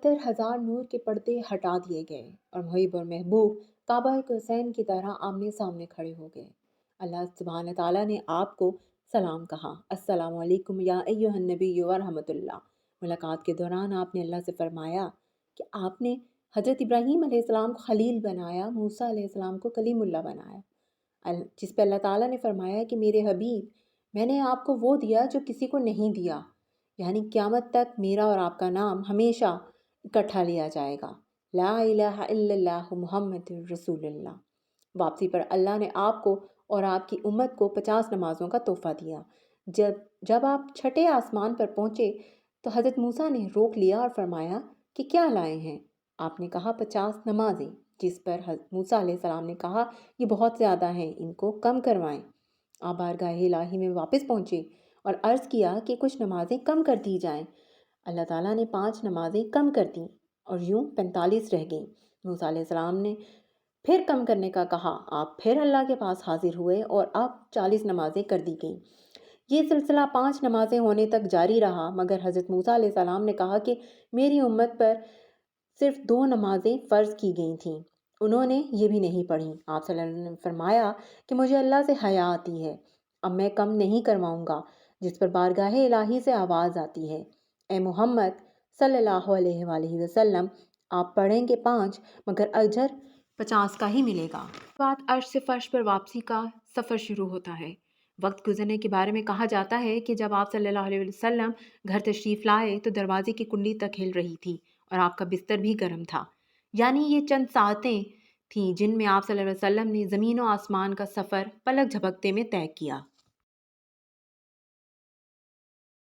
72,000 نور کے پردے ہٹا دیے گئے اور محب اور محبوب کعبہ حسین کی طرح آمنے سامنے کھڑے ہو گئے۔ اللہ سبحانہ تعالیٰ نے آپ کو سلام کہا، السلام علیکم یا ایھا النبی ورحمۃ اللہ۔ ملاقات کے دوران آپ نے اللہ سے فرمایا کہ آپ نے حضرت ابراہیم علیہ السلام کو خلیل بنایا، موسیٰ علیہ السلام کو کلیم اللہ بنایا، جس پہ اللہ تعالیٰ نے فرمایا کہ میرے حبیب، میں نے آپ کو وہ دیا جو کسی کو نہیں دیا، یعنی قیامت تک میرا اور آپ کا نام ہمیشہ اکٹھا لیا جائے گا، لا الہ الا اللہ محمد رسول اللہ۔ واپسی پر اللہ نے آپ کو اور آپ کی امت کو 50 نمازوں کا تحفہ دیا۔ جب آپ چھٹے آسمان پر پہنچے تو حضرت موسیٰ نے روک لیا اور فرمایا کہ کیا لائے ہیں؟ آپ نے کہا 50 نمازیں، جس پر حضرت موسیٰ علیہ السلام نے کہا یہ بہت زیادہ ہیں، ان کو کم کروائیں۔ آپ بارگاہ الہی میں واپس پہنچے اور عرض کیا کہ کچھ نمازیں کم کر دی جائیں۔ اللہ تعالیٰ نے 5 نمازیں کم کر دیں اور یوں 45 رہ گئیں۔ موسیٰ علیہ السلام نے پھر کم کرنے کا کہا، آپ پھر اللہ کے پاس حاضر ہوئے اور اب 40 نمازیں کر دی گئیں۔ یہ سلسلہ 5 نمازیں ہونے تک جاری رہا، مگر حضرت موسیٰ علیہ السلام نے کہا کہ میری امت پر صرف 2 نمازیں فرض کی گئی تھیں، انہوں نے یہ بھی نہیں پڑھیں۔ آپ صلی اللہ علیہ وسلم نے فرمایا کہ مجھے اللہ سے حیا آتی ہے، اب میں کم نہیں کرواؤں گا، جس پر بارگاہ الہی سے آواز آتی ہے، اے محمد صلی اللہ علیہ وآلہ وسلم، آپ پڑھیں گے 5 مگر اجر 50 کا ہی ملے گا۔ بعد عرش سے فرش پر واپسی کا سفر شروع ہوتا ہے۔ وقت گزرنے کے بارے میں کہا جاتا ہے کہ جب آپ صلی اللہ علیہ وسلم گھر تشریف لائے تو دروازے کی کنڈی تک ہل رہی تھی اور آپ کا بستر بھی گرم تھا، یعنی یہ چند ساعتیں تھیں جن میں آپ صلی اللہ علیہ وسلم نے زمین و آسمان کا سفر پلک جھپکتے میں طے کیا۔